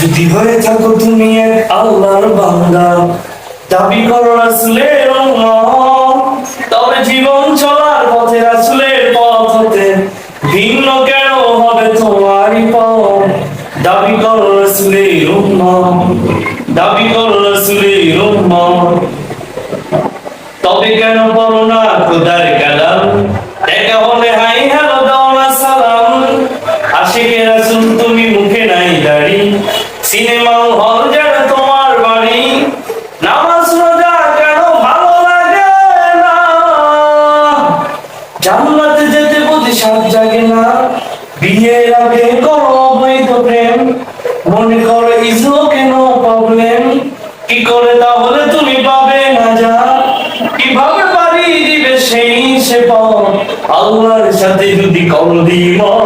যদি হয়ে থাকো তুমি এক আল্লাহর বান্দা, দাবি করো রাসূলের উম্মত, তবে জীবন চলার পথে রাসূলের পথ হতে ভিন্ন কেন হবে তোমারই পথ? দাবি করো রাসূলের উম্মত, দাবি করো রাসূলের উম্মত, তবে কেন পড়ো না খোদার কালাম? দেখা হলে হাই হ্যালো দাও না সালাম। আশিকে রাসূল তুমি মুখে নাই দাড়ি, সিনেমা হল যেন তোমার বাড়ি। নামাজ রোজা কেন ভালো লাগে না? জান্নাতে যেতে বুঝি সাথ জাগে না? বিয়ের আগে করো অবৈধ প্রেম, মনে করো ইজো কেন প্রবলেম? কি করে তাহলে তুমি পাবে না যা? কিভাবে পারি দিবে সেই সে পথ? আল্লাহর সাথে যদি করো দ্বিমত,